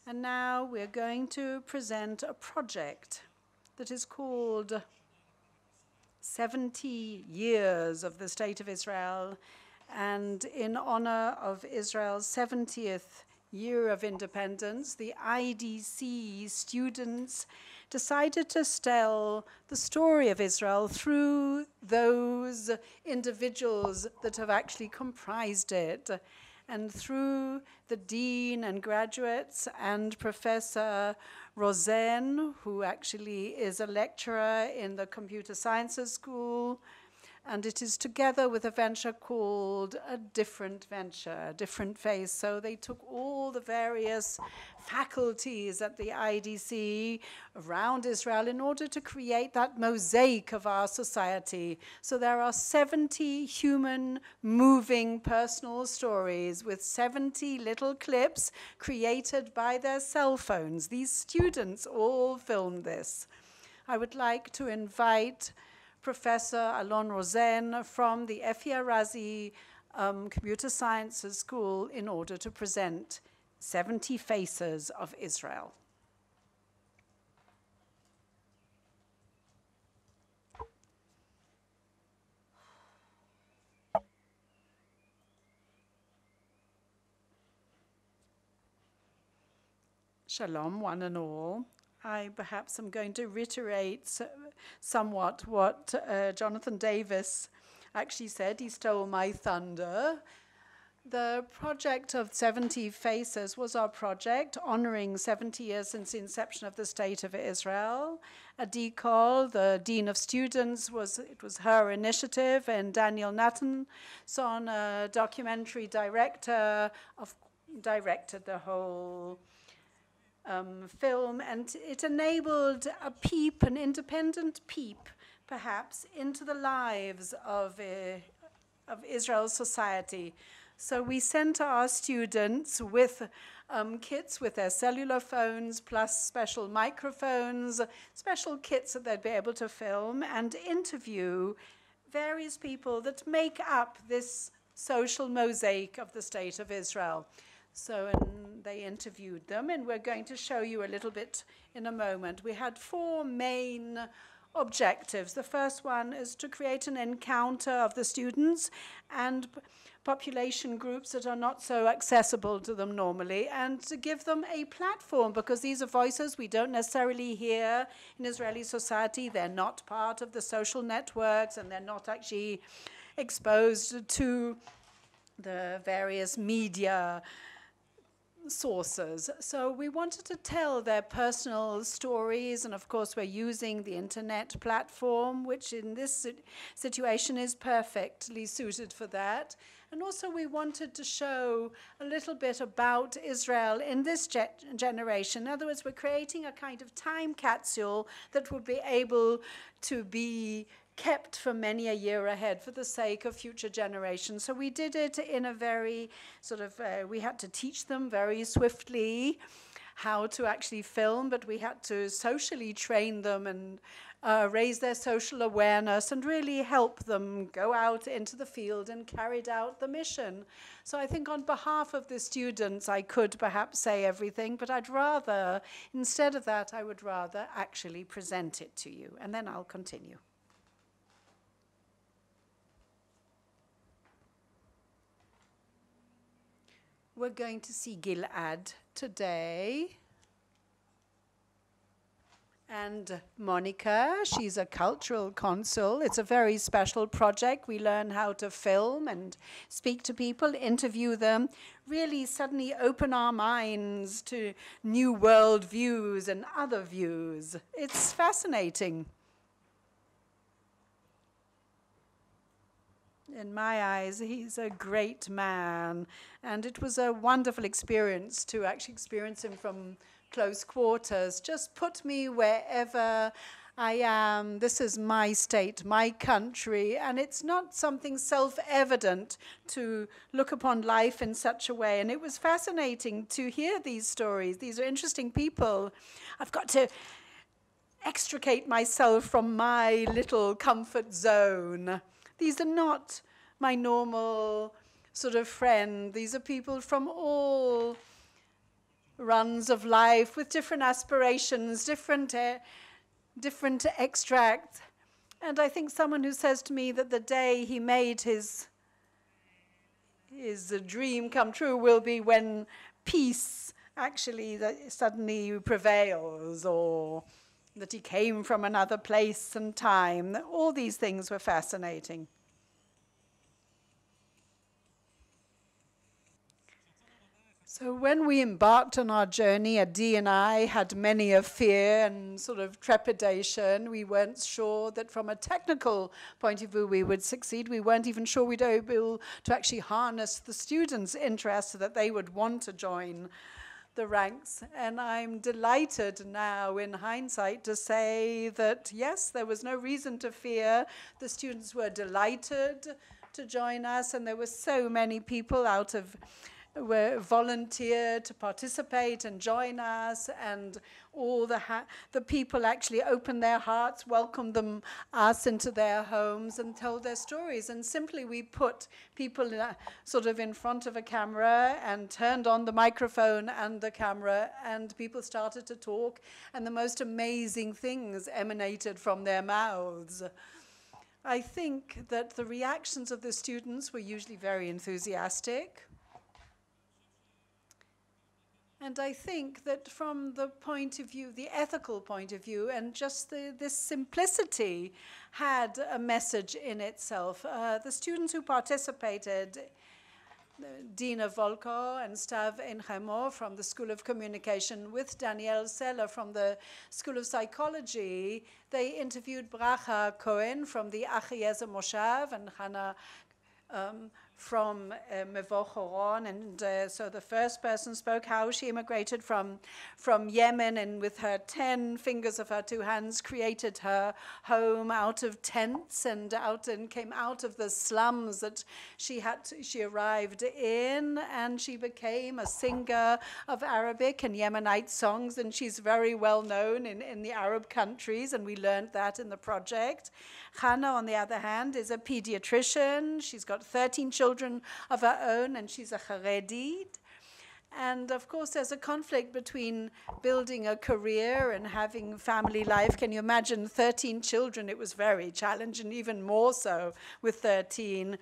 And now we're going to present a project that is called 70 Years of the State of Israel. And in honor of Israel's 70th year of independence, the IDC students decided to tell the story of Israel through those individuals that have actually comprised it, and through the dean and graduates and Professor Rosen, who actually is a lecturer in the Computer Sciences School. And it is together with a venture called A Different Venture, A Different Face. So they took all the various faculties at the IDC around Israel in order to create that mosaic of our society. So there are 70 human, moving, personal stories with 70 little clips created by their cell phones. These students all filmed this. I would like to invite Professor Alon Rosen from the Arazi Computer Sciences School in order to present 70 Faces of Israel. Shalom, one and all. I perhaps am going to reiterate somewhat what Jonathan Davis actually said. He stole my thunder. The project of 70 Faces was our project honoring 70 years since the inception of the State of Israel. Adi Kol, the Dean of Students, it was her initiative, and Daniel Nathanson, a documentary director, directed the whole film, and it enabled a peep, an independent peep, perhaps, into the lives of Israel's society. So we sent our students with kits with their cellular phones, plus special microphones, special kits that they'd be able to film and interview various people that make up this social mosaic of the State of Israel. So they interviewed them, and we're going to show you a little bit in a moment. We had 4 main objectives. The first one is to create an encounter of the students and population groups that are not so accessible to them normally, and to give them a platform, because these are voices we don't necessarily hear in Israeli society. They're not part of the social networks, and they're not actually exposed to the various media sources. So we wanted to tell their personal stories, and of course we're using the internet platform, which in this situation is perfectly suited for that. And also we wanted to show a little bit about Israel in this generation. In other words, we're creating a kind of time capsule that would be able to be kept for many a year ahead for the sake of future generations. So we did it in a very sort of, we had to teach them very swiftly how to actually film, but we had to socially train them and raise their social awareness and really help them go out into the field and carry out the mission. So I think on behalf of the students, I could perhaps say everything, but I'd rather, instead of that, I would rather actually present it to you, and then I'll continue. We're going to see Gilad today. And Monica, she's a cultural consul. It's a very special project. We learn how to film and speak to people, interview them, really suddenly open our minds to new world views and other views. It's fascinating. In my eyes, he's a great man, and it was a wonderful experience to actually experience him from close quarters. Just put me wherever I am. This is my state, my country, and it's not something self-evident to look upon life in such a way. And it was fascinating to hear these stories. These are interesting people. I've got to extricate myself from my little comfort zone. These are not my normal sort of friend. These are people from all runs of life with different aspirations, different extracts. And I think someone who says to me that the day he made his dream come true will be when peace actually suddenly prevails, or that he came from another place and time. All these things were fascinating. So when we embarked on our journey, Adi and I had many a fear and sort of trepidation. We weren't sure that from a technical point of view we would succeed. We weren't even sure we'd be able to actually harness the students' interest so that they would want to join the ranks. And I'm delighted now in hindsight to say that yes, there was no reason to fear. The students were delighted to join us, and there were so many people were volunteered to participate and join us, and all the people actually opened their hearts, welcomed us into their homes and told their stories. And simply we put people sort of in front of a camera and turned on the microphone and the camera, and people started to talk, and the most amazing things emanated from their mouths. I think that the reactions of the students were usually very enthusiastic. And I think that from the point of view, the ethical point of view, and just this simplicity had a message in itself. The students who participated, Dina Volko and Stav Enchemo from the School of Communication with Danielle Seller from the School of Psychology, they interviewed Bracha Cohen from the Achiezer Moshav and Hannah from Mevo Choron, and so the first person spoke how she immigrated from Yemen, and with her 10 fingers of her 2 hands created her home out of tents and came out of the slums that she arrived in, and she became a singer of Arabic and Yemenite songs, and she's very well known in the Arab countries, and we learned that in the project. Hannah, on the other hand, is a pediatrician. She's got 13 children of her own, and she's a Haredit. And of course, there's a conflict between building a career and having family life. Can you imagine 13 children? It was very challenging, even more so with 13.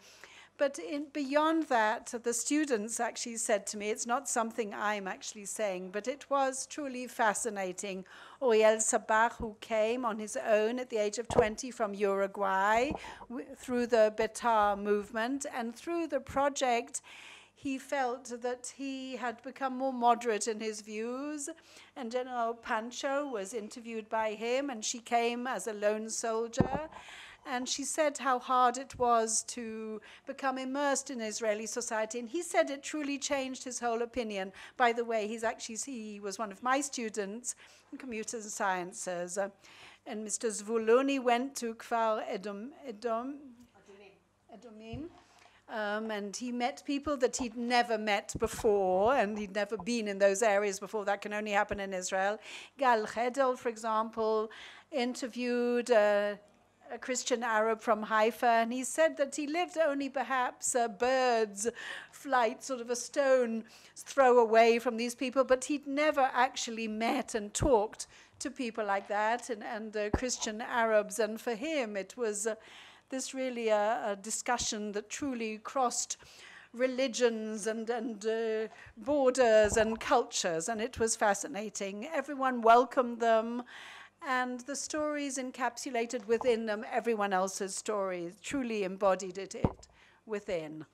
But beyond that, the students actually said to me, it's not something I'm actually saying, but it was truly fascinating. Uriel Sabach, who came on his own at the age of 20 from Uruguay through the Betar movement, and through the project, he felt that he had become more moderate in his views, and General Pancho was interviewed by him, and she came as a lone soldier. And she said how hard it was to become immersed in Israeli society. And he said it truly changed his whole opinion. By the way, he was one of my students in computer sciences. And Mr. Zvuluni went to Kfar Edomim. And he met people that he'd never met before, and he'd never been in those areas before. That can only happen in Israel. Gal Chedel, for example, interviewed a Christian Arab from Haifa, and he said that he lived only perhaps a bird's flight, sort of a stone throw away from these people, but he'd never actually met and talked to people like that, and Christian Arabs. And for him, it was this really a discussion that truly crossed religions and borders and cultures, and it was fascinating. Everyone welcomed them, and the stories encapsulated within them everyone else's stories, truly embodied it within.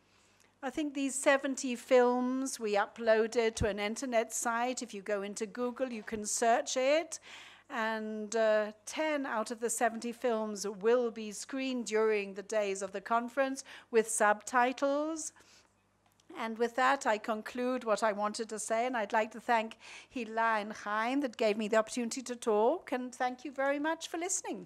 I think these 70 films we uploaded to an internet site. If you go into Google, you can search it. And 10 out of the 70 films will be screened during the days of the conference with subtitles. And with that, I conclude what I wanted to say, and I'd like to thank Hila and Chaim that gave me the opportunity to talk, and thank you very much for listening.